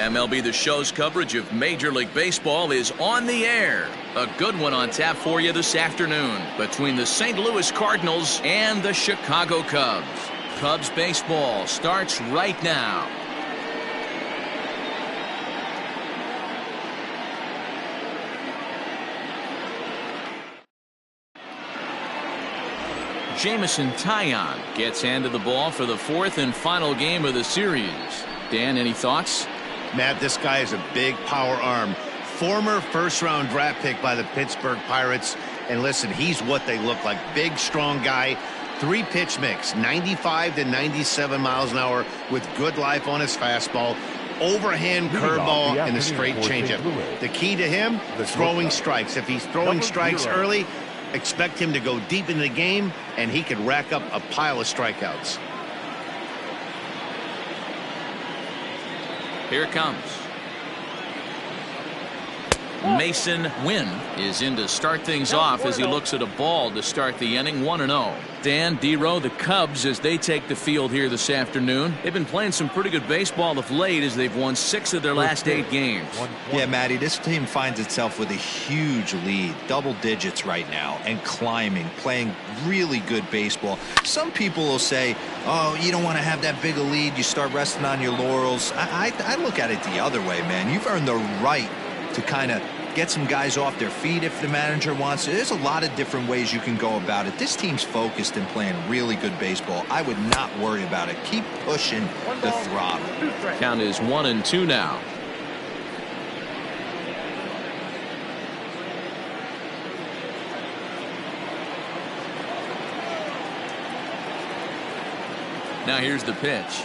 MLB The Show's coverage of Major League Baseball is on the air. A good one on tap for you this afternoon between the St. Louis Cardinals and the Chicago Cubs. Cubs baseball starts right now. Jamison Taillon gets hand of the ball for the fourth and final game of the series. Dan, any thoughts? Matt, this guy is a big power arm. Former first-round draft pick by the Pittsburgh Pirates. And listen, he's what they look like. Big, strong guy. 3-pitch mix, 95 to 97 miles an hour with good life on his fastball. Overhand curveball and a straight changeup. The key to him, throwing strikes. If he's throwing strikes early, expect him to go deep into the game, and he could rack up a pile of strikeouts. Here it comes. Mason Wynn is in to start things off as he looks at a ball to start the inning. 1-0. Dan, D-Row, the Cubs, as they take the field here this afternoon, they've been playing some pretty good baseball of late as they've won 6 of their last 8 games. Yeah, Matty, this team finds itself with a huge lead, double digits right now, and climbing, playing really good baseball. Some people will say, oh, you don't want to have that big a lead, you start resting on your laurels. I look at it the other way, man. You've earned the right to kind of get some guys off their feet if the manager wants to. There's a lot of different ways you can go about it. This team's focused and playing really good baseball. I would not worry about it. Keep pushing the throttle. Count is 1-2 now. Now here's the pitch.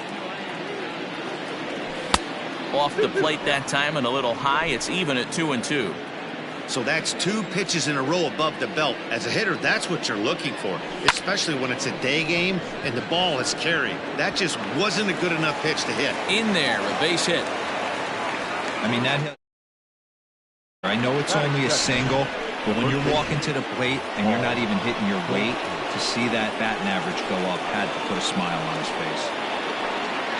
Off the plate that time and a little high. It's even at 2-2. So that's 2 pitches in a row above the belt. As a hitter, that's what you're looking for, especially when it's a day game and the ball is carried. That just wasn't a good enough pitch to hit. In there, a base hit. I mean, I know it's only a single, but when you're walking to the plate and you're not even hitting your weight, to see that batting average go up had to put a smile on his face.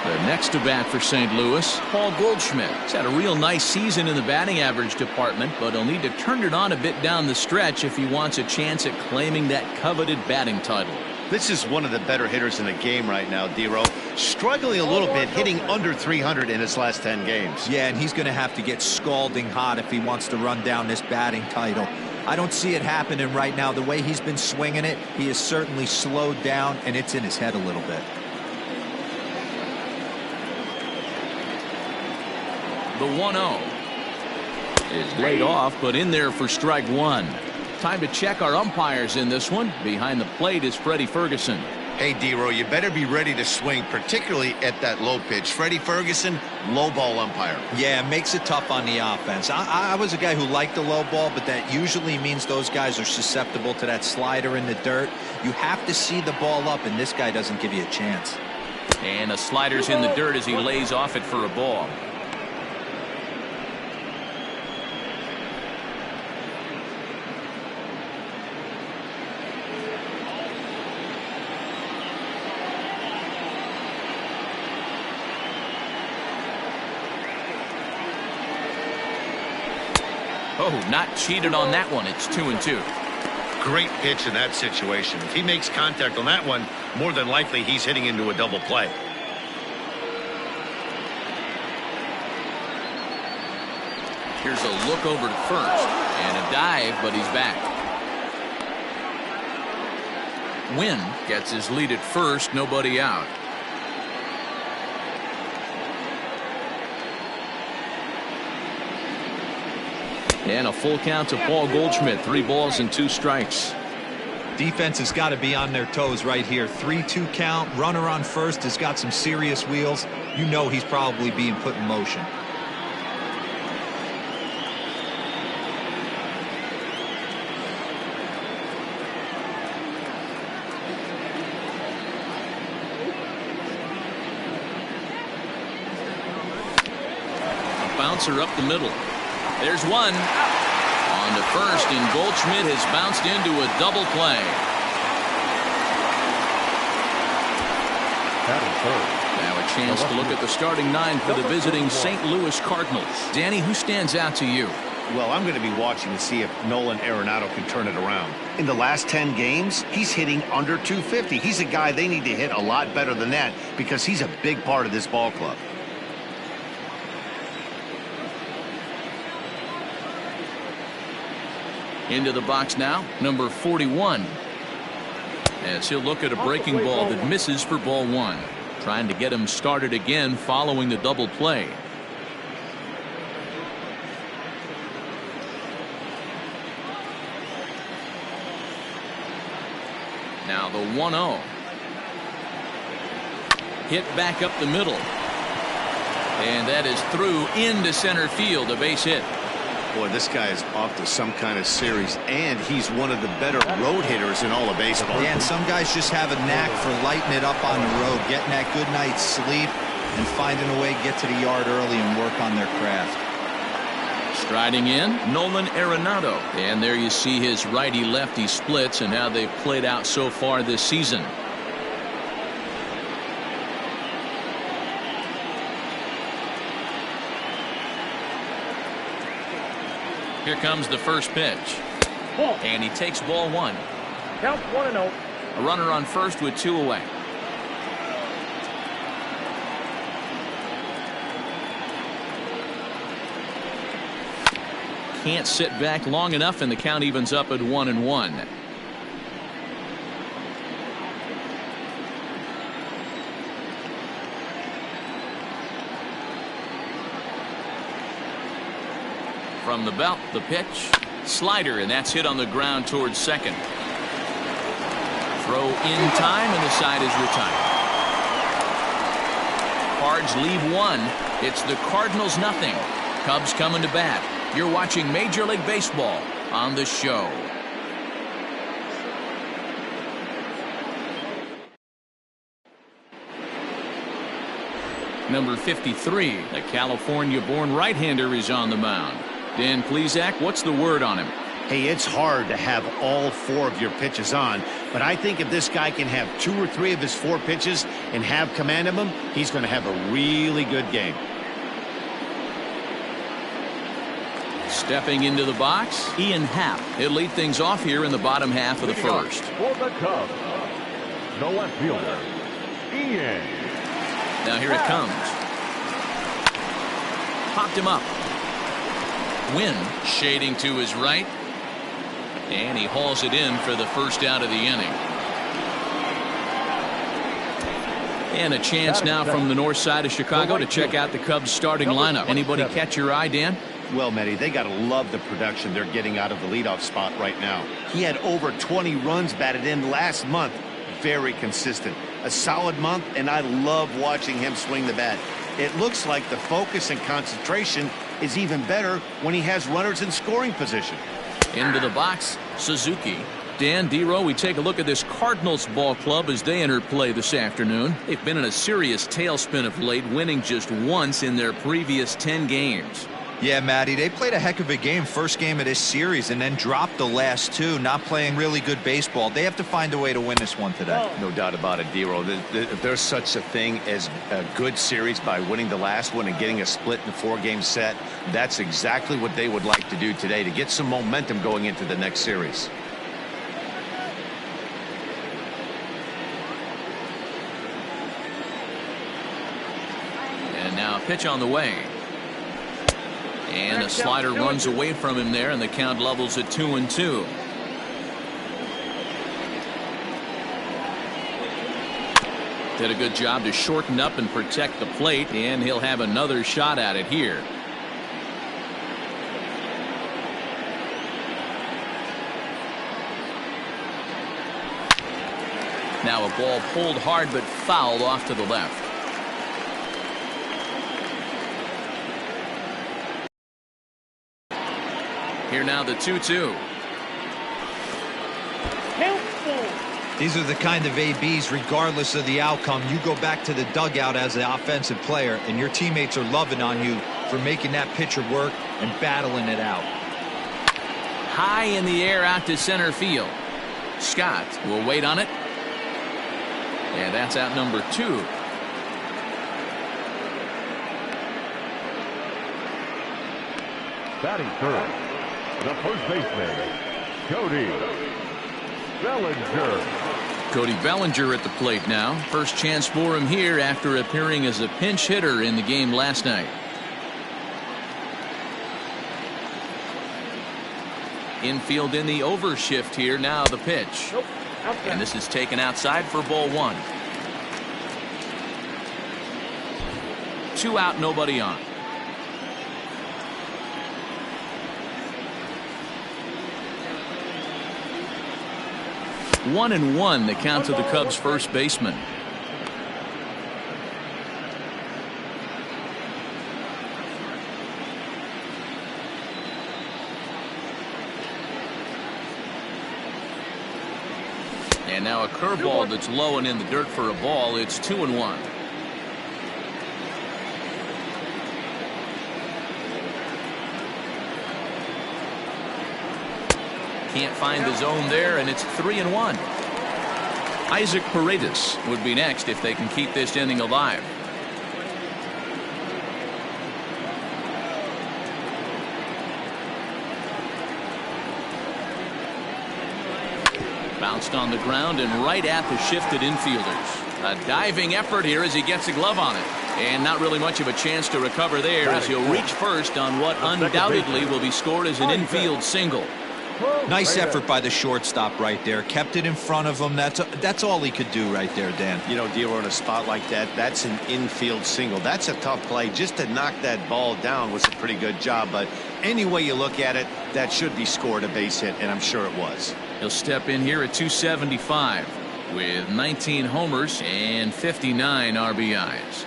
The next to bat for St. Louis, Paul Goldschmidt. He's had a real nice season in the batting average department, but he'll need to turn it on a bit down the stretch if he wants a chance at claiming that coveted batting title. This is one of the better hitters in the game right now, D-Row. Struggling a little bit, hitting under 300 in his last 10 games. Yeah, and he's going to have to get scalding hot if he wants to run down this batting title. I don't see it happening right now. The way he's been swinging it, he has certainly slowed down, and it's in his head a little bit. The 1-0 is laid off, but in there for strike 1. Time to check our umpires in this one. Behind the plate is Freddie Ferguson. Hey, D-Row, you better be ready to swing, particularly at that low pitch. Freddie Ferguson, low ball umpire. Yeah, it makes it tough on the offense. I was a guy who liked the low ball, but that usually means those guys are susceptible to that slider in the dirt. You have to see the ball up, and this guy doesn't give you a chance. And a slider's in the dirt as he lays off it for a ball. Oh, not cheated on that one. It's 2-2. Great pitch in that situation. If he makes contact on that one, more than likely he's hitting into a double play. Here's a look over to first and a dive, but he's back. Wynn gets his lead at first, nobody out. And a full count to Paul Goldschmidt. 3 balls and 2 strikes. Defense has got to be on their toes right here. 3-2 count. Runner on first has got some serious wheels. You know he's probably being put in motion. A bouncer up the middle. There's one on the first, and Goldschmidt has bounced into a double play. Now a chance to look at the starting nine for the visiting St. Louis Cardinals. Danny, who stands out to you? Well, I'm going to be watching to see if Nolan Arenado can turn it around. In the last 10 games, he's hitting under 250. He's a guy they need to hit a lot better than that because he's a big part of this ball club. Into the box now, number 41. As he'll look at a breaking ball that misses for ball one. Trying to get him started again following the double play. Now the 1-0. Hit back up the middle. And that is through into center field, a base hit. Boy, this guy is off to some kind of series, and he's one of the better road hitters in all of baseball. Yeah, and some guys just have a knack for lighting it up on the road, getting that good night's sleep, and finding a way to get to the yard early and work on their craft. Striding in, Nolan Arenado. And there you see his righty-lefty splits and how they've played out so far this season. Here comes the first pitch. And he takes ball one. Count 1-0. A runner on first with two away. Can't sit back long enough, and the count evens up at 1-1. From the belt, the pitch, slider, and that's hit on the ground towards second. Throw in time, and the side is retired. Cards leave one. It's the Cardinals nothing. Cubs coming to bat. You're watching Major League Baseball on the show. Number 53, the California-born right-hander, is on the mound. Dan Plesac, what's the word on him? Hey, it's hard to have all four of your pitches on, but I think if this guy can have 2 or 3 of his 4 pitches and have command of them, he's going to have a really good game. Stepping into the box, Ian Happ. He'll lead things off here in the bottom half of the first. For the Cubs, the left fielder, Ian. Now here it comes. Popped him up. Wynn shading to his right. And he hauls it in for the first out of the inning. And a chance now from the north side of Chicago to check out the Cubs starting lineup. Anybody catch your eye, Dan? Well, Matty, they got to love the production they're getting out of the leadoff spot right now. He had over 20 runs batted in last month. Very consistent. A solid month, and I love watching him swing the bat. It looks like the focus and concentration is even better when he has runners in scoring position. Into the box, Suzuki. Dan, D-Row, we take a look at this Cardinals ball club as they enter play this afternoon. They've been in a serious tailspin of late, winning just once in their previous 10 games. Yeah, Matty, they played a heck of a game first game of this series and then dropped the last 2, not playing really good baseball. They have to find a way to win this one today. No doubt about it, D-Row. If there's such a thing as a good series by winning the last one and getting a split in a 4-game set, that's exactly what they would like to do today to get some momentum going into the next series. And now a pitch on the way. And a slider runs away from him there, and the count levels at 2-2. Did a good job to shorten up and protect the plate, and he'll have another shot at it here. Now a ball pulled hard but fouled off to the left. Here now the 2-2. These are the kind of ABs, regardless of the outcome, you go back to the dugout as the offensive player, and your teammates are loving on you for making that pitcher work and battling it out. High in the air out to center field. Scott will wait on it. And that's out number 2. Batting third, the first baseman, Cody Bellinger. Cody Bellinger at the plate now. First chance for him here after appearing as a pinch hitter in the game last night. Infield in the overshift here. Now the pitch. And this is taken outside for ball one. 2 out, nobody on. One and one, the count to the Cubs first baseman. And now a curveball that's low and in the dirt for a ball. It's 2-1. Can't find the zone there, and it's 3-1. Isaac Paredes would be next if they can keep this inning alive. Bounced on the ground and right at the shifted infielders. A diving effort here as he gets a glove on it. And not really much of a chance to recover there as he'll reach first on what undoubtedly will be scored as an infield single. Nice effort by the shortstop right there. Kept it in front of him. That's all he could do right there, Dan. You know, D'Lo, in a spot like that, that's an infield single. That's a tough play. Just to knock that ball down was a pretty good job. But any way you look at it, that should be scored a base hit, and I'm sure it was. He'll step in here at 275 with 19 homers and 59 RBIs.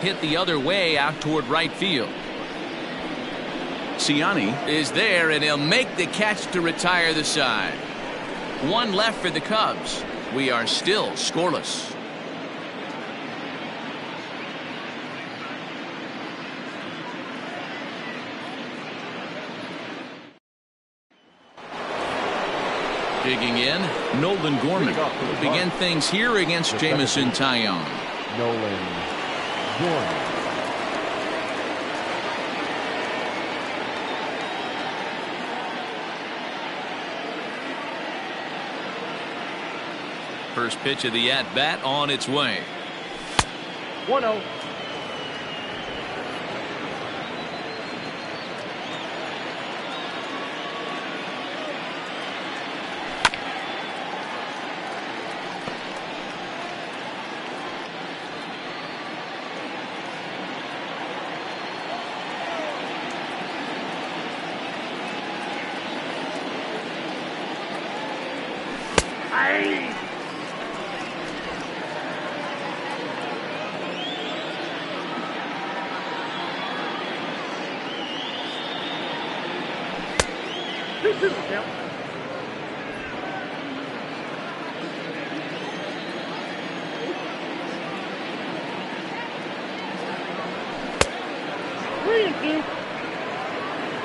Hit the other way out toward right field. Ciani is there, and he'll make the catch to retire the side. One left for the Cubs. We are still scoreless. Digging in, Nolan Gorman will begin things here against Jamison Taillon. Nolan Gorman. First pitch of the at-bat on its way. 1-0.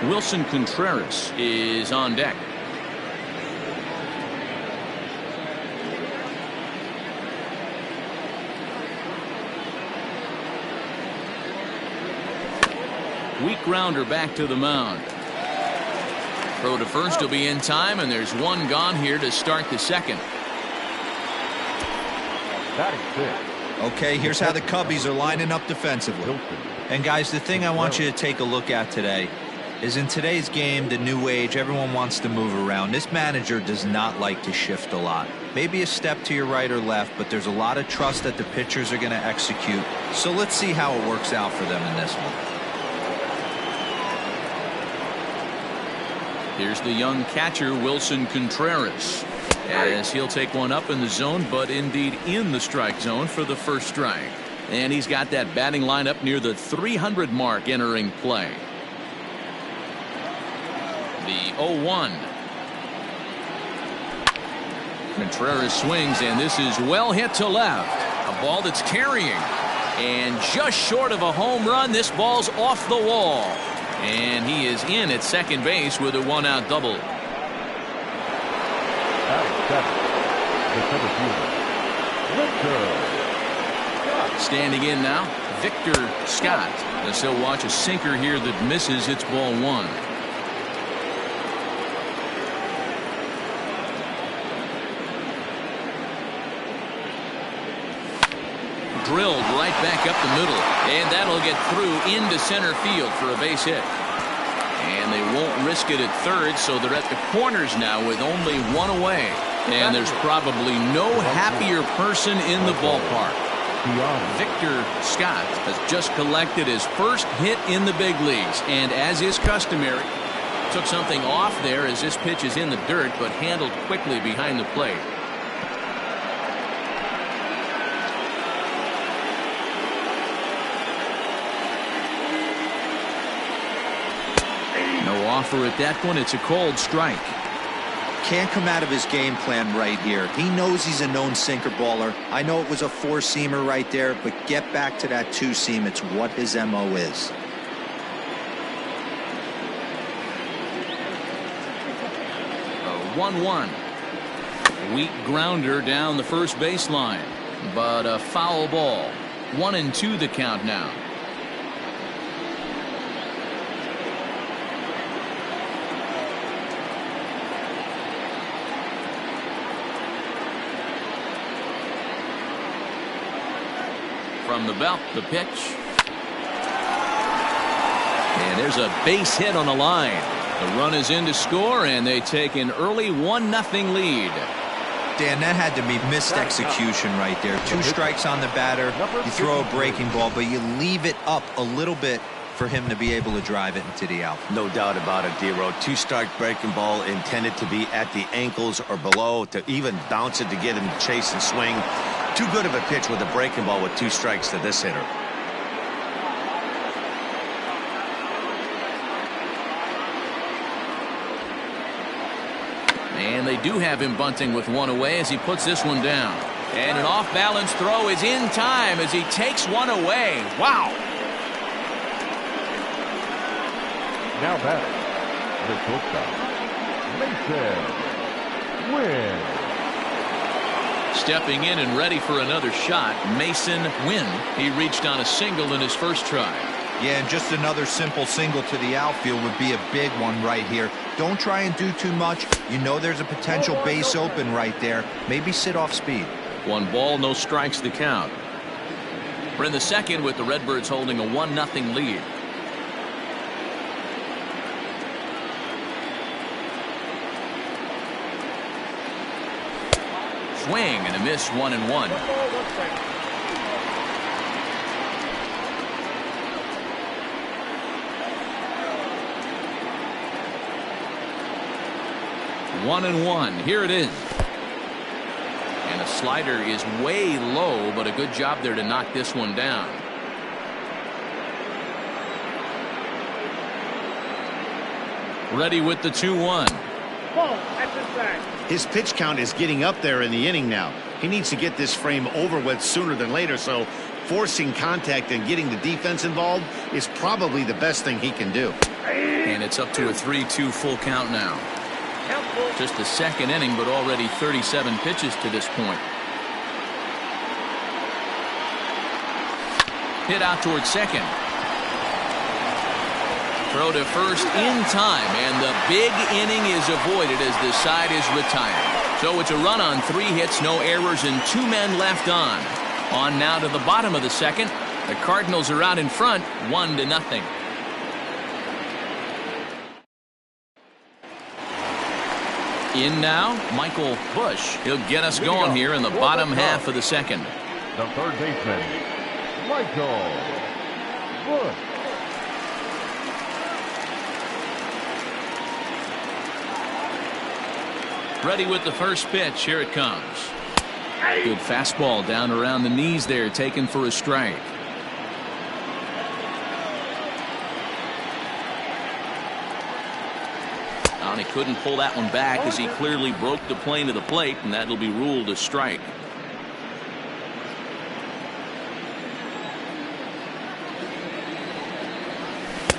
Wilson Contreras is on deck. Weak grounder back to the mound. Throw to first will be in time, and there's one gone here to start the second. Okay, here's how the Cubbies are lining up defensively. And guys, the thing I want you to take a look at today is in today's game, the new age, everyone wants to move around. This manager does not like to shift a lot. Maybe a step to your right or left, but there's a lot of trust that the pitchers are going to execute. So let's see how it works out for them in this one. Here's the young catcher, Wilson Contreras, as he'll take one up in the zone, but indeed in the strike zone for the first strike. And he's got that batting lineup near the 300 mark entering play. The 0-1. Contreras swings, and this is well hit to left. A ball that's carrying. And just short of a home run, this ball's off the wall. And he is in at second base with a one-out double. Standing in now, Victor Scott, as he'll watch a sinker here that misses. It's ball one. Drilled right back up the middle, and that'll get through into center field for a base hit. And they won't risk it at third, so they're at the corners now with only one away. And there's probably no happier person in the ballpark. Victor Scott has just collected his first hit in the big leagues, and as is customary, took something off there as this pitch is in the dirt, but handled quickly behind the plate. No offer at that one. It's a cold strike. Can't come out of his game plan right here. He knows he's a known sinker baller. I know it was a four-seamer right there, but get back to that two-seam. It's what his MO is. A 1-1. Weak grounder down the first baseline, but a foul ball. 1-2 the count now. From the belt, the pitch. And there's a base hit on the line. The run is in to score, and they take an early 1-0 lead. Dan, that had to be missed execution right there. 2 strikes on the batter. You throw a breaking ball, but you leave it up a little bit for him to be able to drive it into the outfield. No doubt about it, D-Row. 2-strike breaking ball intended to be at the ankles or below, to even bounce it to get him to chase and swing. Too good of a pitch with a breaking ball with 2 strikes to this hitter. And they do have him bunting with 1 away as he puts this one down. And an off-balance throw is in time as he takes 1 away. Wow. Now batting, the shortstop, Mason Wynn. Stepping in and ready for another shot, Mason Wynn. He reached on a single in his first try. Yeah, and just another simple single to the outfield would be a big one right here. Don't try and do too much. You know there's a potential base open right there. Maybe sit off speed. 1 ball, no strikes the count. We're in the second with the Redbirds holding a 1-0 lead. Swing and a miss. 1-1. One and one. Here it is. And a slider is way low, but a good job there to knock this one down. Ready with the 2-1. His pitch count is getting up there in the inning now. He needs to get this frame over with sooner than later, so forcing contact and getting the defense involved is probably the best thing he can do. And it's up to a 3-2 full count now. Just the second inning, but already 37 pitches to this point. Hit out towards second. Throw to first in time, and the big inning is avoided as the side is retired. So it's a run on 3 hits, no errors, and 2 men left on. On now to the bottom of the second. The Cardinals are out in front, 1-0. In now, Michael Bush. He'll get us going here in the bottom half of the second. The third baseman, Michael Bush. Ready with the first pitch. Here it comes. Good fastball down around the knees there, taken for a strike. And he couldn't pull that one back as he clearly broke the plane of the plate, and that'll be ruled a strike.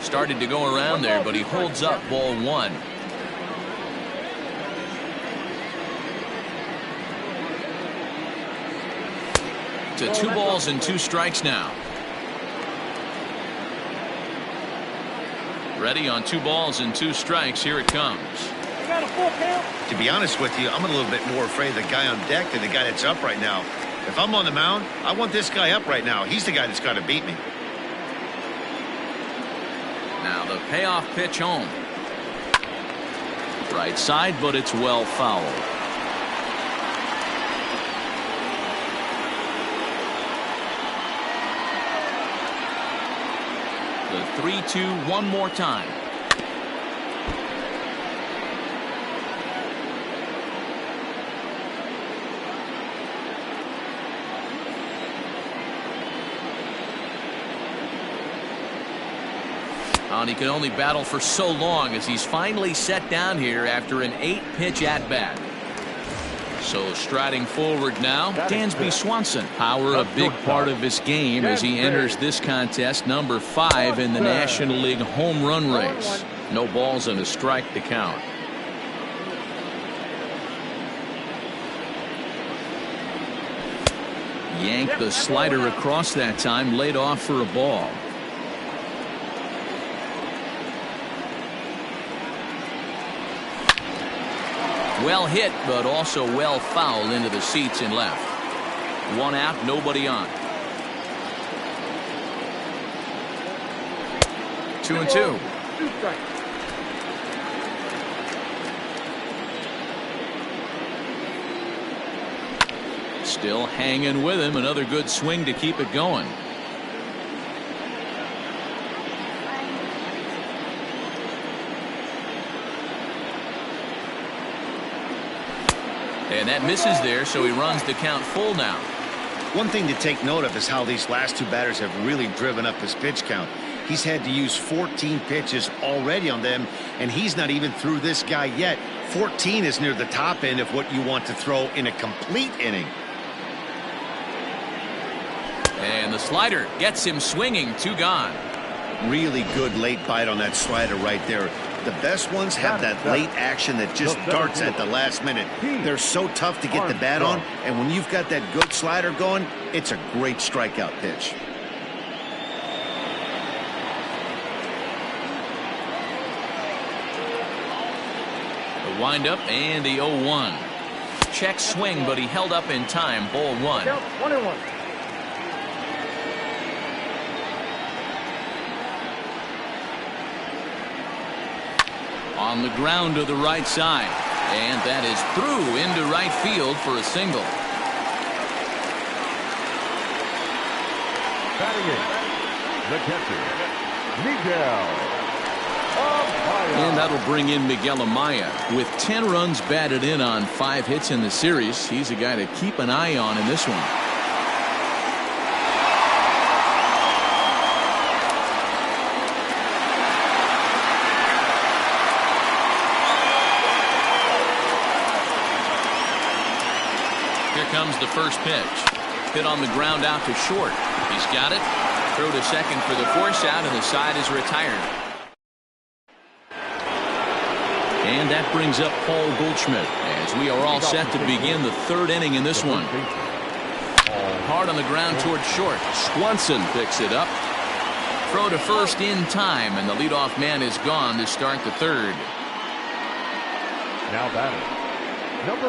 Started to go around there, but he holds up ball 1. to 2 balls and 2 strikes now. Ready on 2 balls and 2 strikes. Here it comes. You got a full count? To be honest with you, I'm a little bit more afraid of the guy on deck than the guy that's up right now. If I'm on the mound, I want this guy up right now. He's the guy that's got to beat me. Now the payoff pitch home. Right side, but it's well fouled. The 3-2 one more time. And he can only battle for so long as he's finally set down here after an 8-pitch at-bat. So striding forward now, Dansby Swanson. Power a big part of his game as he enters this contest, number 5 in the National League home run race. No balls and a strike to count. Yanked the slider across that time, laid off for a ball. Well hit, but also well fouled into the seats in left. 1 out, nobody on. 2-2. Still hanging with him. Another good swing to keep it going. And that misses there, so he runs the count full now. One thing to take note of is how these last 2 batters have really driven up his pitch count. He's had to use 14 pitches already on them, and he's not even through this guy yet. 14 is near the top end of what you want to throw in a complete inning. And the slider gets him swinging. 2 gone. Really good late bite on that slider right there. The best ones have that late action that just darts at the last minute. They're so tough to get the bat on, and when you've got that good slider going, it's a great strikeout pitch. The windup and the 0-1. Check swing, but he held up in time. Ball 1. 1-1. On the ground to the right side, and that is through into right field for a single. Batting in, the catcher, Miguel Amaya. And that'll bring in Miguel Amaya. With 10 runs batted in on 5 hits in the series, he's a guy to keep an eye on in this one. Comes the first pitch. Hit on the ground out to short. He's got it. Throw to second for the force out, and the side is retired. And that brings up Paul Goldschmidt as we are all set to begin the 3rd inning in this one. Hard on the ground towards short. Swanson picks it up. Throw to first in time, and the leadoff man is gone to start the 3rd. Now batting.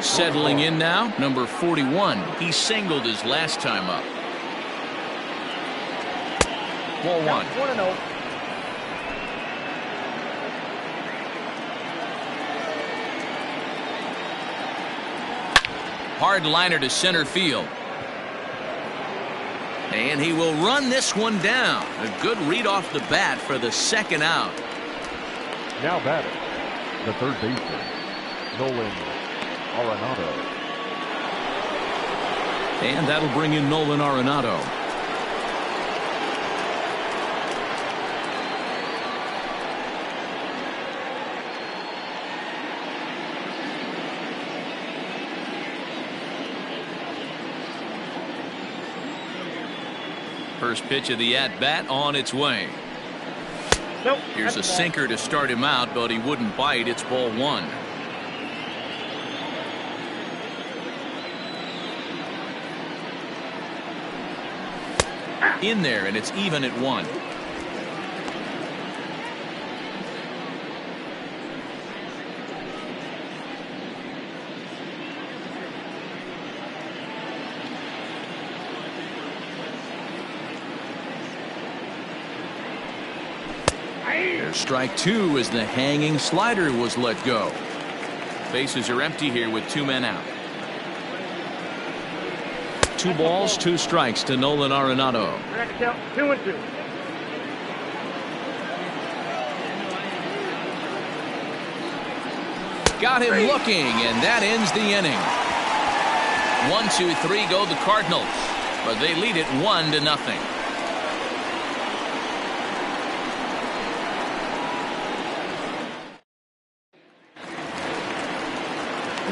Settling in now, number 41. He singled his last time up. Ball 1. 1-0. Hard liner to center field. And he will run this one down. A good read off the bat for the 2nd out. Now batting, the 3rd baseman, Nolan Arenado. And that'll bring in Nolan Arenado. First pitch of the at-bat on its way. Nope. Here's a sinker to start him out, but he wouldn't bite. It's ball 1. In there, and it's even at 1. There's strike 2 as the hanging slider was let go. Bases are empty here with 2 men out. 2 balls, 2 strikes to Nolan Arenado. 2-2. Got him looking, and that ends the inning. 1-2-3 go the Cardinals, but they lead it 1-0.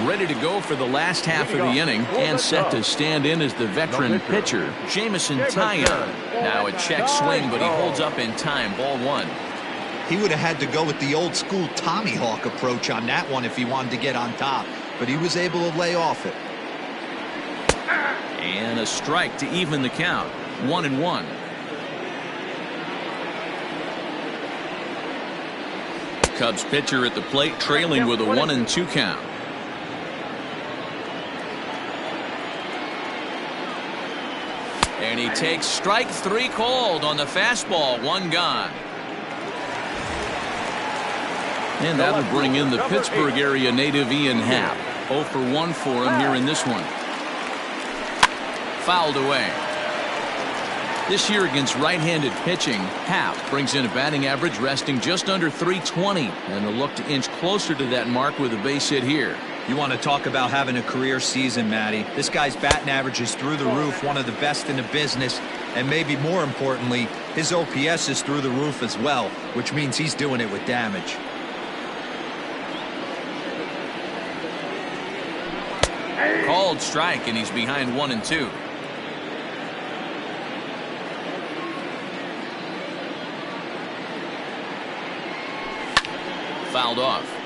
Ready to go for the last half of the inning and set to stand in as the veteran pitcher, Jameson Taillon. Now a check swing, but he holds up in time. Ball 1. He would have had to go with the old school Tommy Hawk approach on that one if he wanted to get on top, but he was able to lay off it. And a strike to even the count. 1-1. Cubs pitcher at the plate, trailing with a 1-2 count. And he takes strike 3 called on the fastball. 1 gone. And that'll bring in the Pittsburgh area native Ian Happ. 0 for 1 for him here in this one. Fouled away. This year against right-handed pitching, Happ brings in a batting average resting just under .320, and they'll look to inch closer to that mark with a base hit here. You want to talk about having a career season, Matty. This guy's batting average is through the roof, one of the best in the business, and maybe more importantly, his OPS is through the roof as well, which means he's doing it with damage. Called strike, and he's behind 1-2. Fouled off.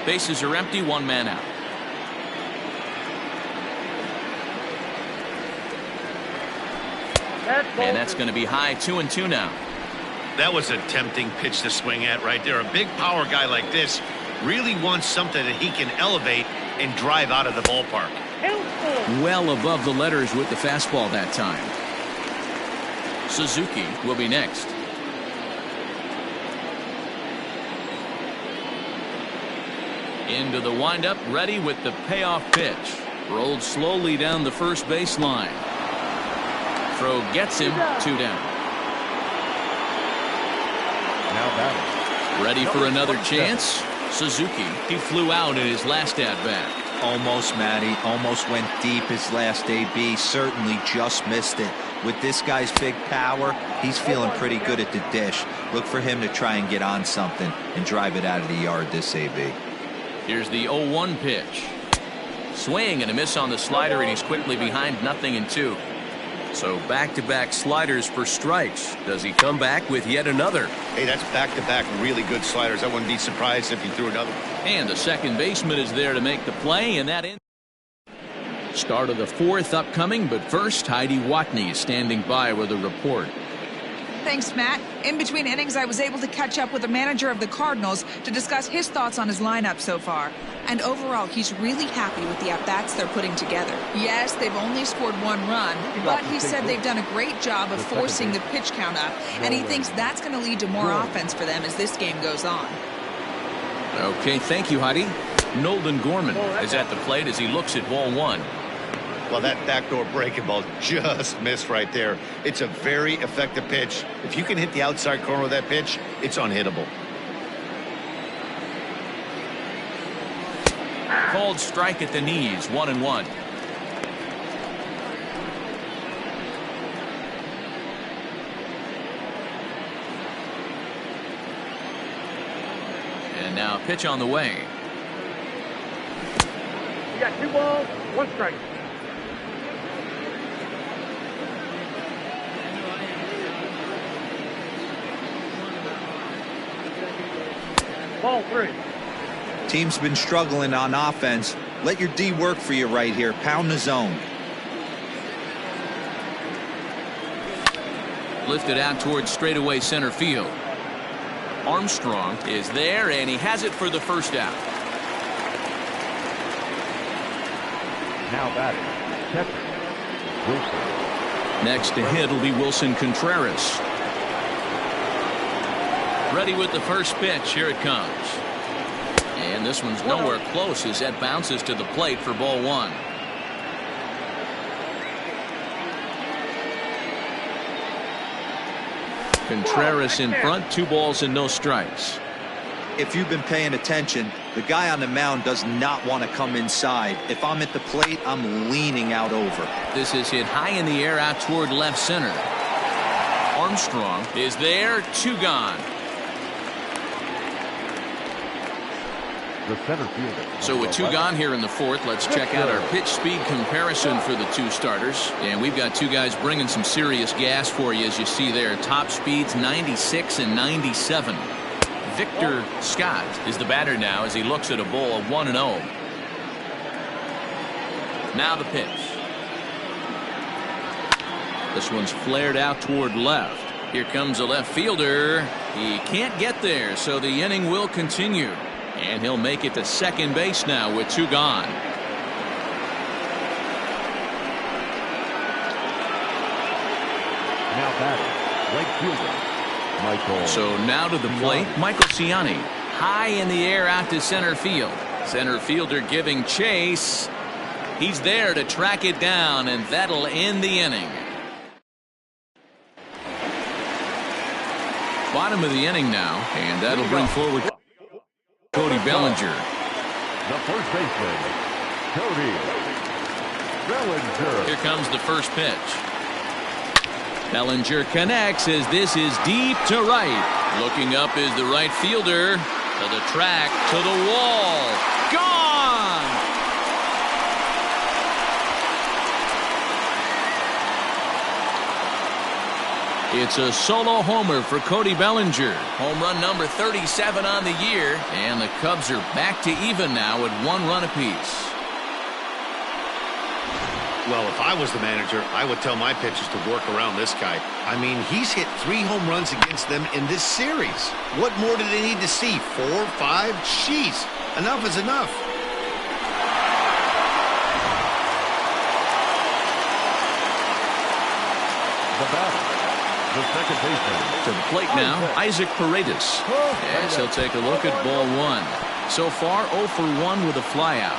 Bases are empty, 1 man out. And that's going to be high. 2-2 now. That was a tempting pitch to swing at right there. A big power guy like this really wants something that he can elevate and drive out of the ballpark. Well above the letters with the fastball that time. Suzuki will be next. Into the windup, ready with the payoff pitch. Rolled slowly down the first baseline. Throw gets him. 2 down. Now batting. Ready for another chance. Suzuki, he flew out in his last at-bat. Almost, Matty. Almost went deep his last AB. Certainly just missed it. With this guy's big power, he's feeling pretty good at the dish. Look for him to try and get on something and drive it out of the yard this AB. Here's the 0-1 pitch. Swing and a miss on the slider, and he's quickly behind 0-2. So back-to-back sliders for strikes. Does he come back with yet another? Hey, that's back-to-back really good sliders. I wouldn't be surprised if he threw another. And the second baseman is there to make the play, and that ends. Start of the 4th upcoming, but first, Heidi Watney is standing by with a report. Thanks, Matt. In between innings, I was able to catch up with the manager of the Cardinals to discuss his thoughts on his lineup so far. And overall, he's really happy with the at-bats they're putting together. Yes, they've only scored 1 run, but he said they've done a great job of forcing the pitch count up, and he thinks that's going to lead to more offense for them as this game goes on. Okay, thank you, Heidi. Nolan Gorman is at the plate as he looks at ball 1. Well, that backdoor breaking ball just missed right there. It's a very effective pitch. If you can hit the outside corner of that pitch, it's unhittable. Called strike at the knees. 1-1. And now pitch on the way. You got 2 balls, 1 strike. Ball 3. Team's been struggling on offense, Let your D work for you right here. Pound the zone. Lifted out towards straightaway center field. Armstrong is there, and he has it for the first out. Now batting, catcher, Wilson. Next to hit will be Wilson Contreras. Ready with the first pitch. Here it comes. And this one's nowhere close as that bounces to the plate for ball one. Contreras in front, 2 balls and no strikes. If you've been paying attention, the guy on the mound does not want to come inside. If I'm at the plate, I'm leaning out over. This is hit high in the air out toward left center. Armstrong is there, 2 gone. The center fielder. So with 2 gone here in the 4th, let's check out our pitch speed comparison for the 2 starters. And we've got 2 guys bringing some serious gas for you, as you see there. Top speeds 96 and 97. Victor Scott is the batter now as he looks at a ball of 1-0. Now the pitch. This one's flared out toward left. Here comes a left fielder. He can't get there, so the inning will continue. And he'll make it to second base now with 2 gone. Now batting, right fielder, Michael. So now to the plate, Michael Ciani. High in the air out to center field. Center fielder giving chase. He's there to track it down, and that'll end the inning. Bottom of the inning now, and that'll bring forward Cody Bellinger. The first baseman, Cody Bellinger. Here comes the first pitch. Bellinger connects as this is deep to right. Looking up is the right fielder. To the track, to the wall. Gone! It's a solo homer for Cody Bellinger. Home run number 37 on the year. And the Cubs are back to even now at 1 run apiece. Well, if I was the manager, I would tell my pitchers to work around this guy. I mean, he's hit 3 home runs against them in this series. What more do they need to see? 4, 5? Jeez, enough is enough. The batter, the second baseman. To the plate now, Isaac Paredes. As he'll take a look at ball 1. So far, 0 for 1 with a flyout.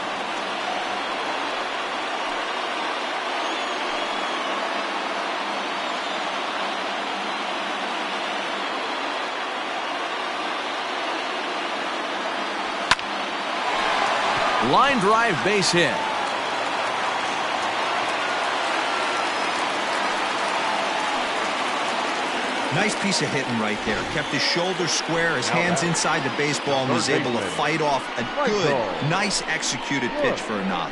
Line drive base hit. Nice piece of hitting right there. Kept his shoulders square, his hands inside the baseball, and was able to fight off a good, nice executed pitch for a knock.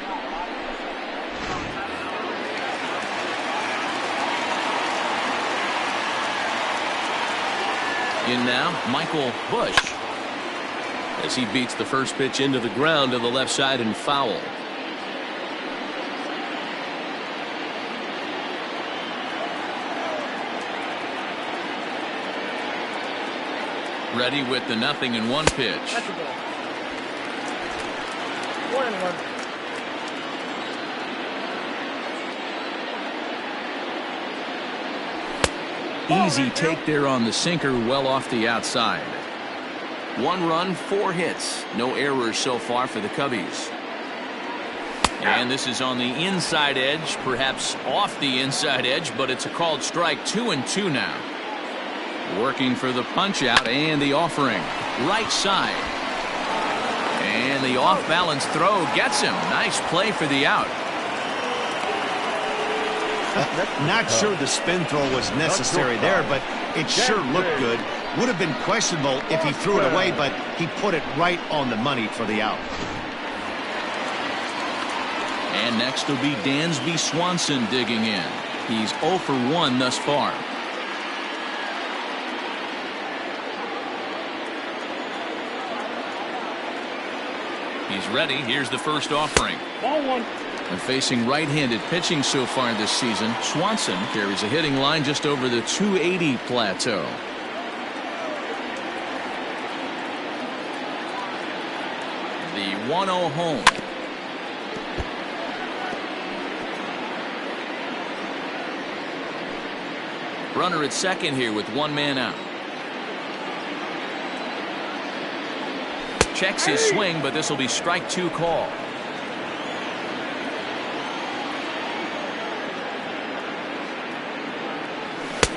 In now, Michael Busch. As he beats the first pitch into the ground to the left side and foul. Ready with the 0-1 pitch. That's a ball. 1-1. Easy take there on the sinker, well off the outside. 1 run, 4 hits. No errors so far for the Cubbies. And this is on the inside edge, perhaps off the inside edge, but it's a called strike. 2-2 now. Working for the punch out and the offering. Right side. And the off-balance throw gets him. Nice play for the out. Not sure the spin throw was necessary there, but it sure looked good. Would have been questionable if he threw it away, but he put it right on the money for the out. And next will be Dansby Swanson digging in. He's 0 for 1 thus far. He's ready. Here's the first offering. Ball one. And facing right-handed pitching so far this season, Swanson carries a hitting line just over the 280 plateau. The 1-0 home. Runner at second here with one man out. Checks his swing, but this will be strike two call.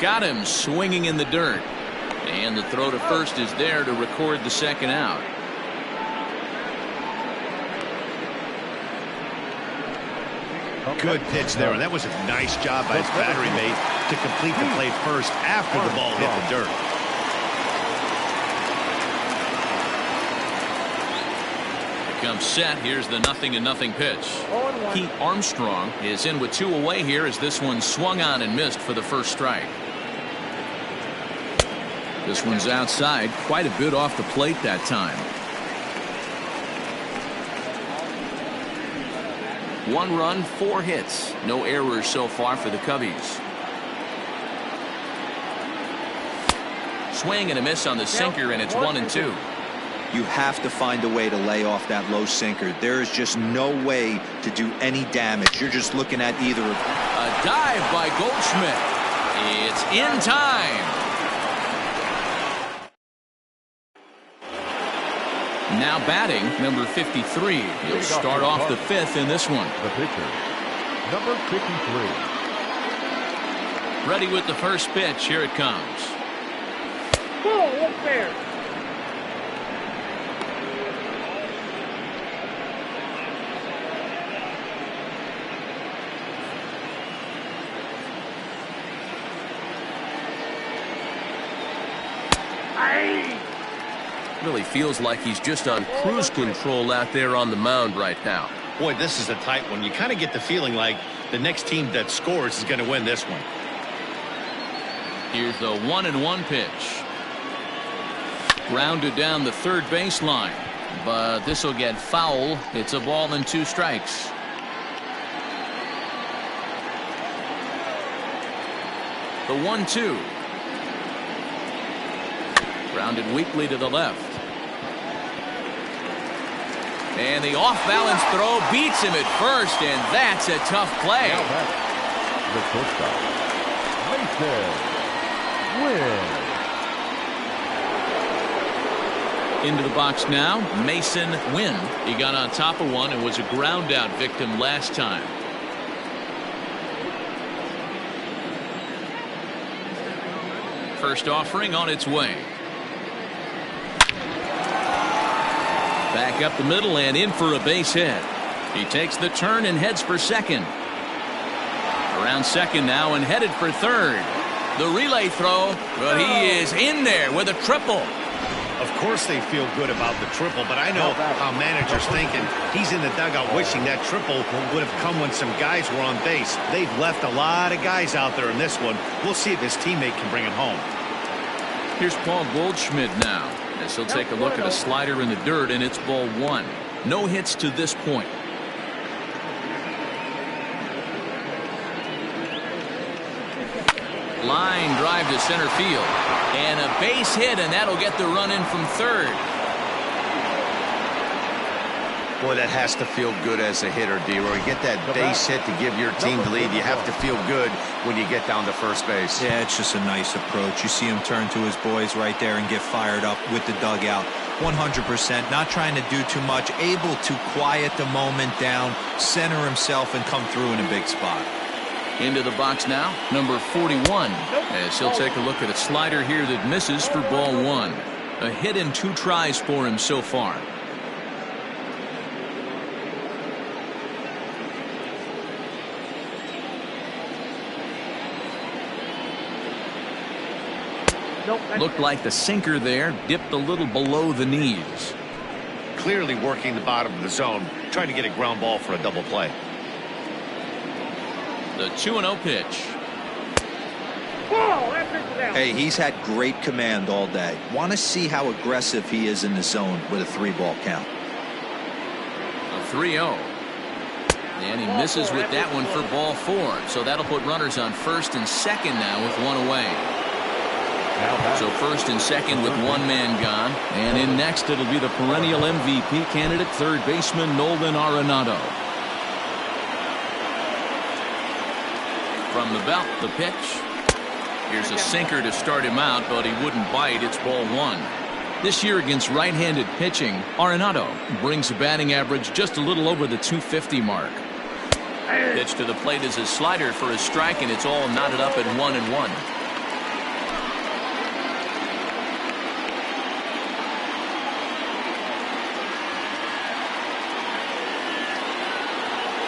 Got him swinging in the dirt. And the throw to first is there to record the second out. Good pitch there, and that was a nice job by his battery mate to complete the play first after the ball hit the dirt. Comes set. Here's the 0-0 pitch. Pete Armstrong is in with two away here as this one swung on and missed for the first strike. This one's outside, quite a bit off the plate that time. One run, 4 hits. No errors so far for the Cubbies. Swing and a miss on the sinker, and it's 1-2. You have to find a way to lay off that low sinker. There is just no way to do any damage. You're just looking at either a dive by Goldschmidt. It's in time. Now batting, number 53. He'll start off the 5th in this one. The pitcher, number 53. Ready with the first pitch. Here it comes. Ball, up there. Really feels like he's just on cruise control out there on the mound right now. Boy, this is a tight one. You kind of get the feeling like the next team that scores is going to win this one. Here's the 1-1 pitch. Grounded down the third baseline, but this will get foul. It's a ball and 2 strikes. The 1-2. Grounded weakly to the left. And the off-balance throw beats him at first, and that's a tough play. The shortstop, Mason Wynn. Into the box now, Mason Wynn. He got on top of one and was a ground out victim last time. First offering on its way. Back up the middle and in for a base hit. He takes the turn and heads for second. Around second now and headed for third. The relay throw, but he is in there with a triple. Of course they feel good about the triple, but I know how managers thinking. He's in the dugout wishing that triple would have come when some guys were on base. They've left a lot of guys out there in this one. We'll see if his teammate can bring it home. Here's Paul Goldschmidt now, as he'll take a look at a slider in the dirt, and it's ball 1. No hits to this point. Line drive to center field. And a base hit, and that'll get the run in from third. Boy, that has to feel good as a hitter, D-Roy. Get that base hit to give your team the lead. You have to feel good when you get down to first base. Yeah, it's just a nice approach. You see him turn to his boys right there and get fired up with the dugout. 100%, not trying to do too much, able to quiet the moment down, center himself, and come through in a big spot. Into the box now, number 41, as he'll take a look at a slider here that misses for ball 1. A hit in 2 tries for him so far. Looked like the sinker there dipped a little below the knees. Clearly working the bottom of the zone, trying to get a ground ball for a double play. The 2-0 pitch. Hey, he's had great command all day. Want to see how aggressive he is in the zone with a 3-ball count. 3-0. And he misses with that one for ball 4. So that'll put runners on first and second now with one away. So first and second with one man gone. And in next it'll be the perennial MVP candidate, third baseman Nolan Arenado. From the belt, the pitch. Here's a sinker to start him out, but he wouldn't bite. It's ball 1. This year against right-handed pitching, Arenado brings a batting average just a little over the 250 mark. Pitch to the plate is a slider for a strike, and it's all knotted up at 1-1.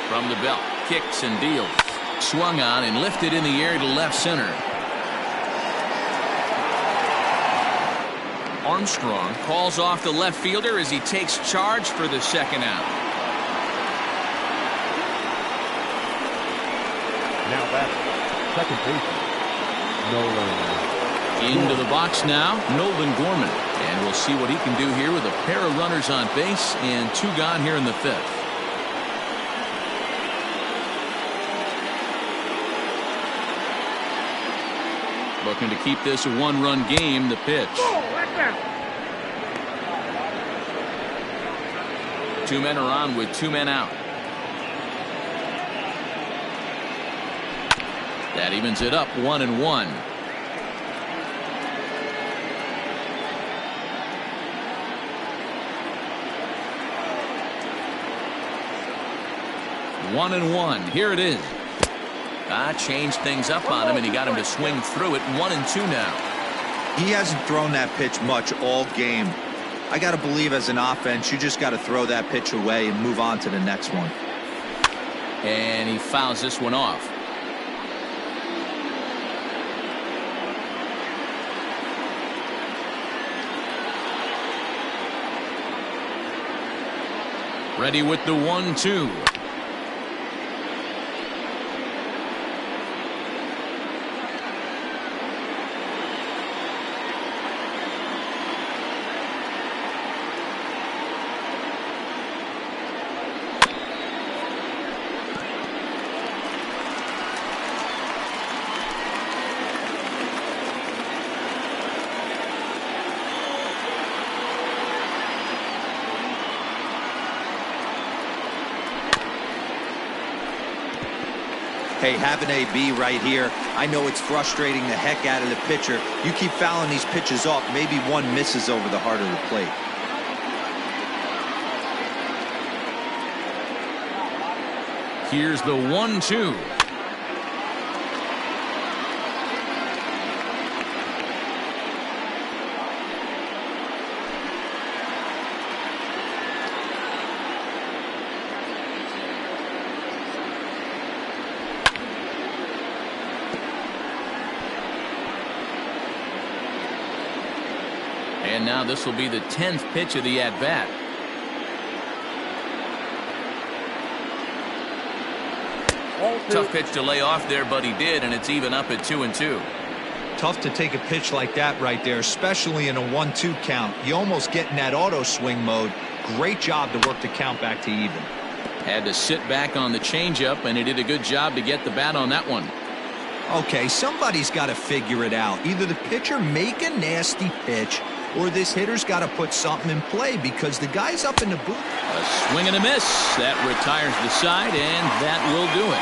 From the belt, kicks and deals. Swung on and lifted in the air to left center. Armstrong calls off the left fielder as he takes charge for the second out. Now that's second baseman Nolan. Into the box now, Nolan Gorman. And we'll see what he can do here with a pair of runners on base and 2 gone here in the 5th. Looking to keep this a 1-run game. The pitch. 2 men are on with 2 men out. That evens it up 1-1. One and one. Here it is. Changed things up on him, and he got him to swing through it. 1-2 now. He hasn't thrown that pitch much all game. I got to believe as an offense, you just got to throw that pitch away and move on to the next one. And he fouls this one off. Ready with the 1-2. Hey, have an AB right here. I know it's frustrating the heck out of the pitcher. You keep fouling these pitches off, maybe one misses over the heart of the plate. Here's the 1-2. And now this will be the 10th pitch of the at-bat. Tough pitch to lay off there, but he did, and it's even up at 2-2. Tough to take a pitch like that right there, especially in a 1-2 count. You almost get in that auto swing mode. Great job to work the count back to even. Had to sit back on the changeup, and he did a good job to get the bat on that one. Okay, somebody's got to figure it out. Either the pitcher make a nasty pitch, or this hitter's got to put something in play, because the guy's up in the booth. A swing and a miss. That retires the side, and that will do it.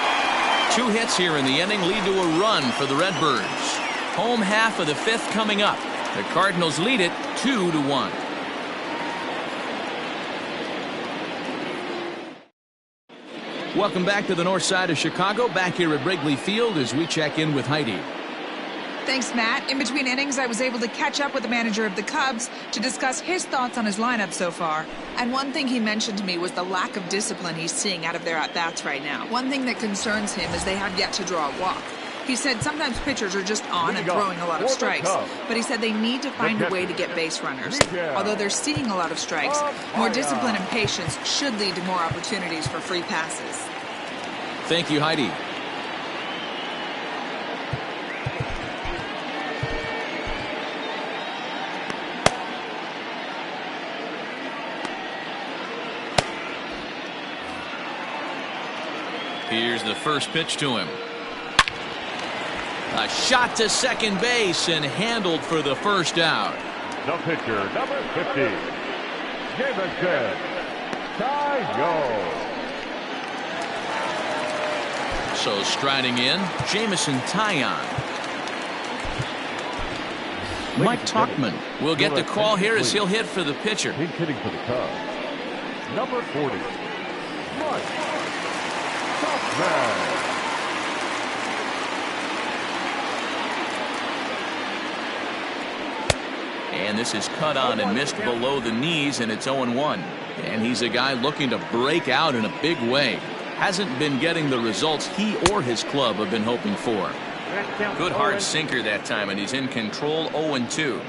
2 hits here in the inning lead to a run for the Redbirds. Home half of the 5th coming up. The Cardinals lead it 2-1. Welcome back to the north side of Chicago. Back here at Wrigley Field as we check in with Heidi. Thanks, Matt. In between innings, I was able to catch up with the manager of the Cubs to discuss his thoughts on his lineup so far. And one thing he mentioned to me was the lack of discipline he's seeing out of their at-bats right now. One thing that concerns him is they have yet to draw a walk. He said sometimes pitchers are just on and throwing a lot of strikes, but he said they need to find a way to get base runners. Although they're seeing a lot of strikes, more discipline and patience should lead to more opportunities for free passes. Thank you, Heidi. Here's the first pitch to him. A shot to second base and handled for the first out. The pitcher, number 50, Jameson Taillon. So striding in, Jameson Taillon. Mike Tauchman will get the call here as he'll hit for the pitcher. He's hitting for the Cubs. Number 40, Mike Tauchman. And this is cut on and missed below the knees, and it's 0-1. And he's a guy looking to break out in a big way. Hasn't been getting the results he or his club have been hoping for. Good hard sinker that time, and he's in control. 0-2.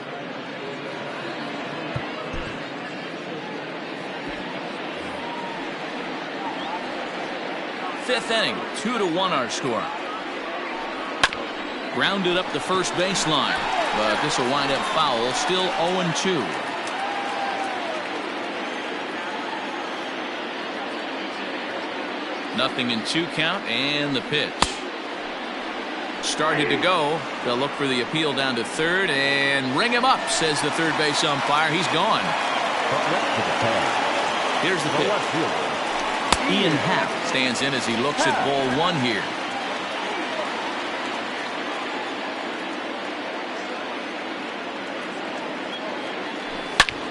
Fifth inning, 2-1 our score. Grounded up the first baseline, but this will wind up foul. Still 0-2. Nothing in 2 count, and the pitch. Started to go. They'll look for the appeal down to third and ring him up, says the third base umpire. He's gone. Here's the pitch. Ian Happ stands in as he looks at ball 1 here.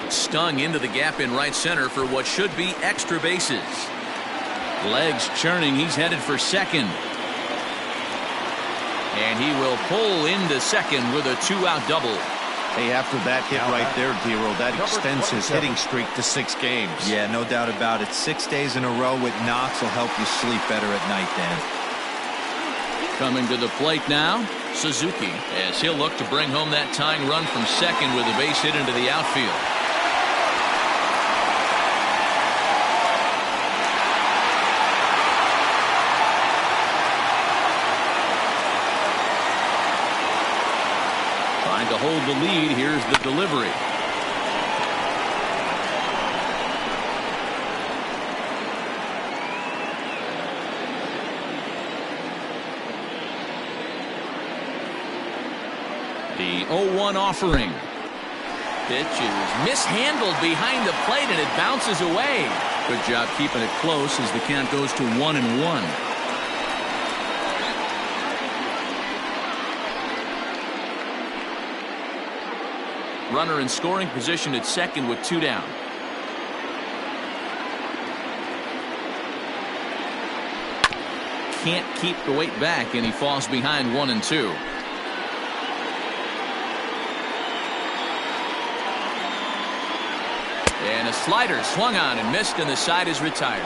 Stung into the gap in right center for what should be extra bases. Legs churning. He's headed for second. And he will pull into second with a 2-out double. Hey, after that hit right there, Dero, that extends his hitting streak to 6 games. Yeah, no doubt about it. 6 days in a row with knocks will help you sleep better at night, Dan. Coming to the plate now, Suzuki, as he'll look to bring home that tying run from second with a base hit into the outfield. To hold the lead, here's the delivery. The 0-1 offering. Pitch is mishandled behind the plate and it bounces away. Good job keeping it close as the count goes to 1-1. Runner in scoring position at second with 2 down. Can't keep the weight back, and he falls behind 1-2. And a slider swung on and missed, and the side is retired.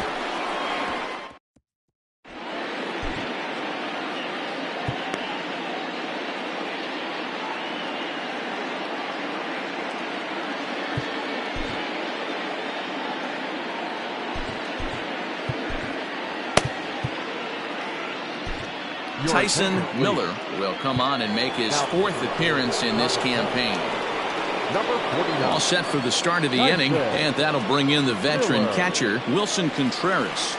Tyson Miller will come on and make his 4th appearance in this campaign. All set for the start of the inning, and that'll bring in the veteran catcher, Wilson Contreras.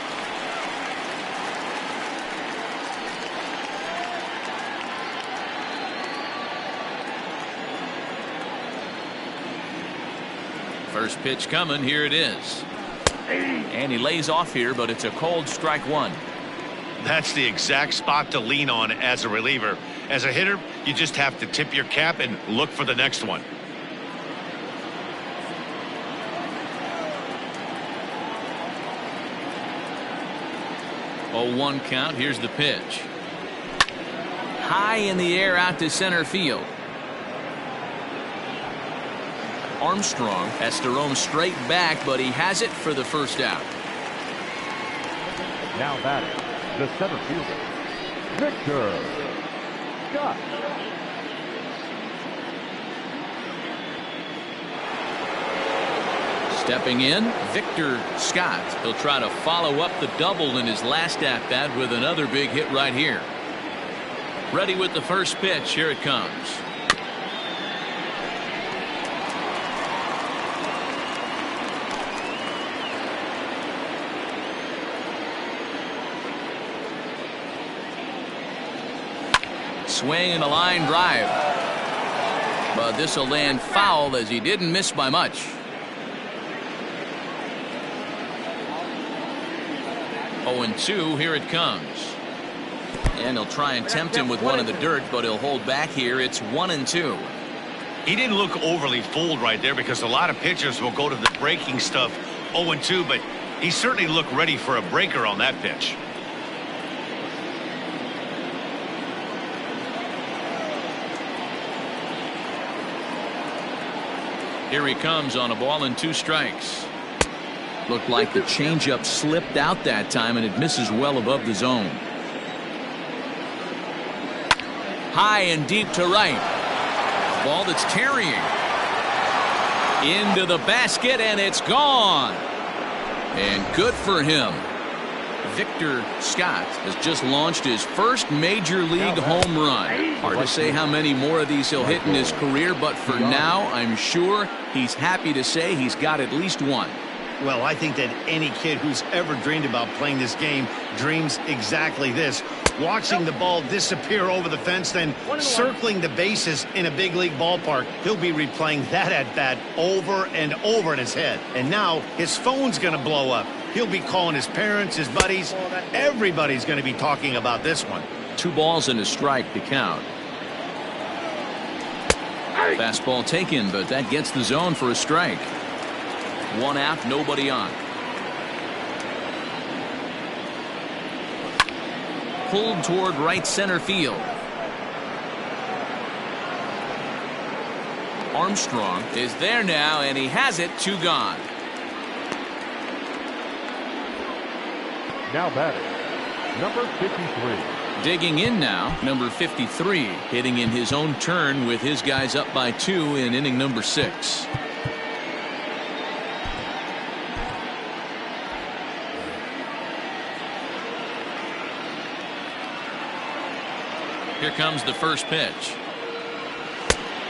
First pitch coming, here it is. And he lays off here, but it's a cold strike 1. That's the exact spot to lean on as a reliever. As a hitter, you just have to tip your cap and look for the next one. Oh, 1 count. Here's the pitch. High in the air out to center field. Armstrong has to roam straight back, but he has it for the first out. Now batting, the center fielder, Victor Scott. Stepping in, Victor Scott. He'll try to follow up the double in his last at-bat with another big hit right here. Ready with the first pitch. Here it comes. swing and a line drive. But this will land foul as he didn't miss by much. 0-2, here it comes. And he'll try and tempt him with one in the dirt, but he'll hold back here. It's 1-2. He didn't look overly fooled right there because a lot of pitchers will go to the breaking stuff 0-2, but he certainly looked ready for a breaker on that pitch. Here he comes on a ball and 2 strikes. Looked like the changeup slipped out that time, and it misses well above the zone. High and deep to right. Ball that's carrying. Into the basket, and it's gone. And good for him. Victor Scott has just launched his first major league home run. Hard to say how many more of these he'll hit in his career, but for now, I'm sure he's happy to say he's got at least one. Well, I think that any kid who's ever dreamed about playing this game dreams exactly this. Watching the ball disappear over the fence, then circling the bases in a big league ballpark. He'll be replaying that at-bat over and over in his head. And now his phone's going to blow up. He'll be calling his parents, his buddies. Everybody's going to be talking about this one. 2 balls and a strike to count. Fastball taken, but that gets the zone for a strike. 1 out, nobody on. Pulled toward right center field. Armstrong is there now, and he has it. 2 gone. Now batting, number 53. Digging in now, number 53, hitting in his own turn with his guys up by 2 in inning number 6. Here comes the first pitch.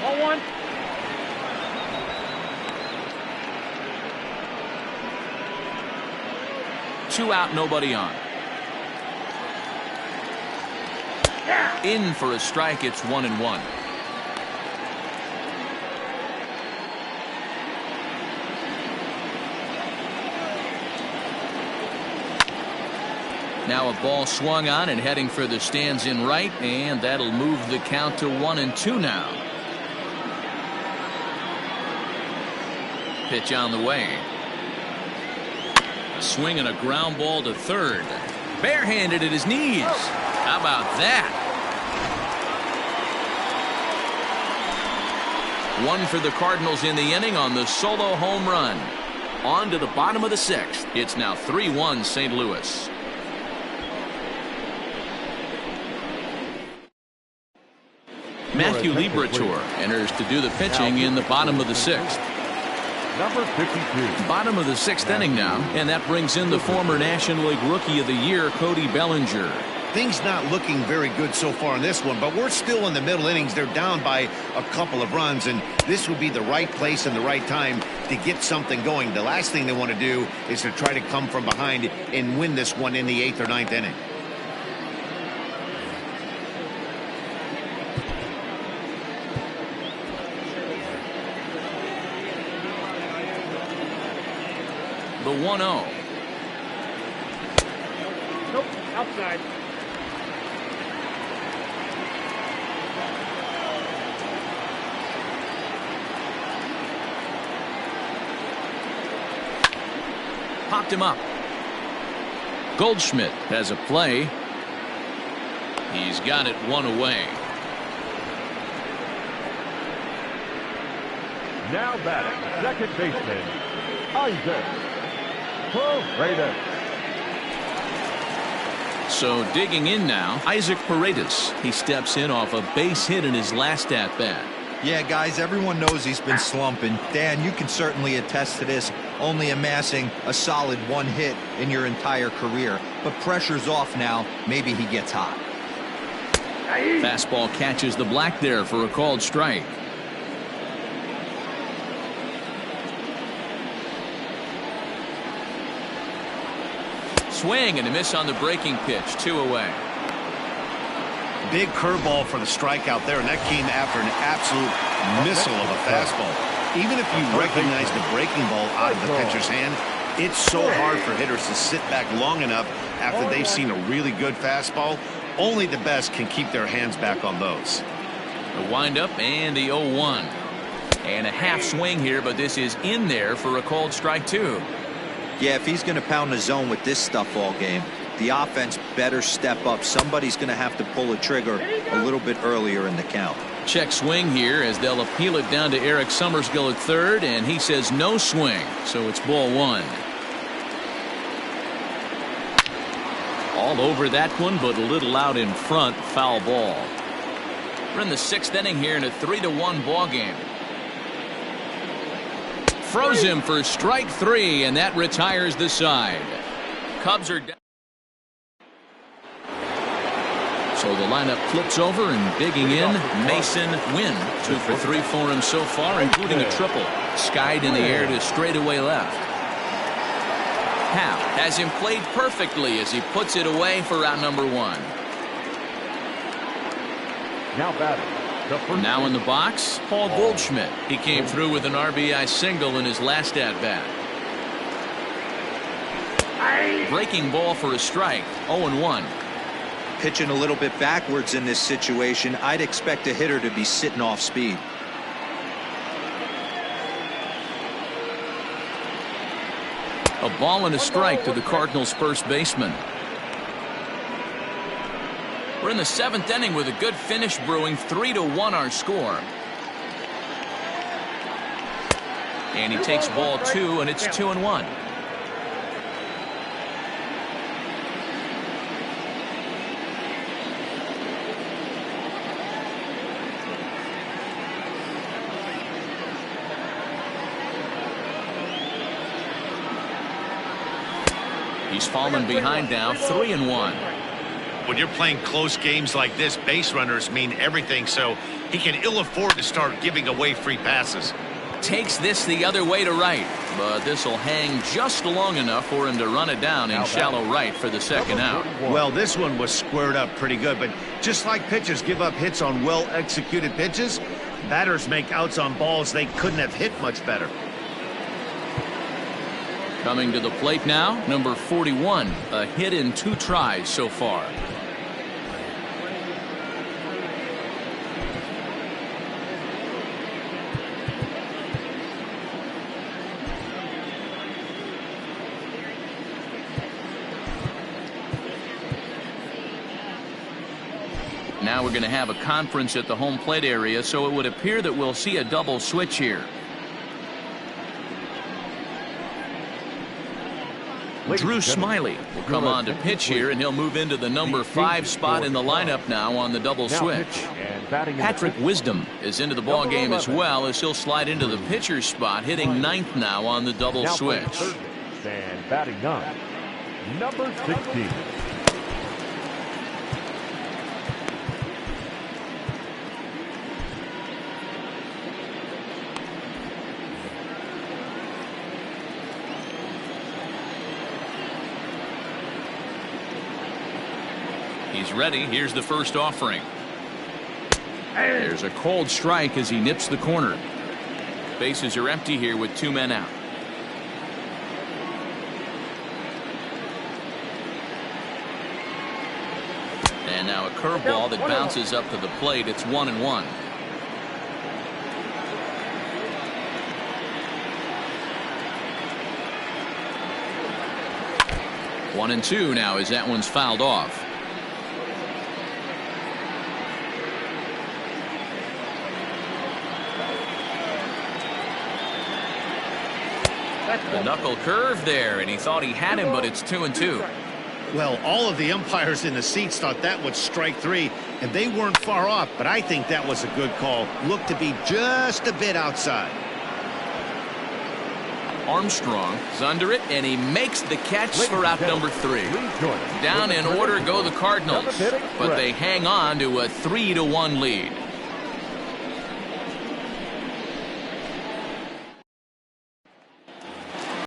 0-1. Two out, nobody on. In for a strike. It's 1-1. Now a ball swung on and heading for the stands in right, and that'll move the count to 1-2 now. Pitch on the way. Swinging a ground ball to third. Barehanded at his knees. How about that? One for the Cardinals in the inning on the solo home run. On to the bottom of the 6th. It's now 3-1 St. Louis. Matthew Liberatore enters to do the pitching in the bottom of the 6th. Number 52. Bottom of the 6th inning now, and that brings in the former National League Rookie of the Year, Cody Bellinger. Things not looking very good so far in this one, but we're still in the middle innings. They're down by a couple of runs, and this would be the right place and the right time to get something going. The last thing they want to do is to try to come from behind and win this one in the 8th or 9th inning. The 1-0. Nope, outside. Popped him up. Goldschmidt has a play. He's got it one away. Now batting, second baseman, Isaac. So digging in now, Isaac Paredes. He steps in off a base hit in his last at-bat. Yeah, guys, everyone knows he's been slumping. Dan, you can certainly attest to this, only amassing a solid 1 hit in your entire career. But pressure's off now. Maybe he gets hot. Fastball catches the black there for a called strike. Swing and a miss on the breaking pitch. 2 away. Big curveball for the strikeout there, and that came after an absolute missile of a fastball. Even if you recognize the breaking ball out of the pitcher's hand, it's so hard for hitters to sit back long enough after they've seen a really good fastball. Only the best can keep their hands back on those. The windup and the 0-1. And a half swing here, but this is in there for a called strike 2. Yeah, if he's going to pound the zone with this stuff all game, the offense better step up. Somebody's going to have to pull a trigger a little bit earlier in the count. Check swing here as they'll appeal it down to Eric Summersgill at third, and he says no swing, so it's ball 1. All over that one, but a little out in front. Foul ball. We're in the 6th inning here in a 3-1 ball game. Throws him for strike 3, and that retires the side. Cubs are down. So the lineup flips over, and digging in, Mason Wynn. 2 for 3 for him so far, including a triple. Skied in the air to straightaway left. Hap has him played perfectly as he puts it away for out number 1. Now batting. Now in the box, Paul Goldschmidt. He came through with an RBI single in his last at-bat. Breaking ball for a strike. 0-1. Pitching a little bit backwards in this situation. I'd expect a hitter to be sitting off speed. A ball and a strike to the Cardinals' first baseman. We're in the 7th inning with a good finish brewing. 3-1 our score. And he takes ball 2, and it's 2-1. He's fallen behind now. 3-1. When you're playing close games like this, base runners mean everything, so he can ill afford to start giving away free passes. Takes this the other way to right, but this will hang just long enough for him to run it down in shallow right for the second out. Well, this one was squared up pretty good, but just like pitchers give up hits on well-executed pitches, batters make outs on balls they couldn't have hit much better. Coming to the plate now, number 41, a hit in 2 tries so far. Now we're going to have a conference at the home plate area, so it would appear that we'll see a double switch here. Drew Smiley will come on to pitch here, and he'll move into the number 5 spot in the lineup now on the double switch. Patrick Wisdom is into the ball game as well, as he'll slide into the pitcher's spot, hitting 9th now on the double switch. And batting 9, number 16. He's ready. Here's the first offering. There's a cold strike as he nips the corner. Bases are empty here with 2 men out. And now a curveball that bounces up to the plate. It's 1-1. One and 2 now as that one's fouled off. The knuckle curve there, and he thought he had him, but it's 2-2. Well, all of the umpires in the seats thought that was strike 3, and they weren't far off, but I think that was a good call. Looked to be just a bit outside. Armstrong is under it, and he makes the catch for out number 3. Down in order go the Cardinals, but they hang on to a 3-1 lead.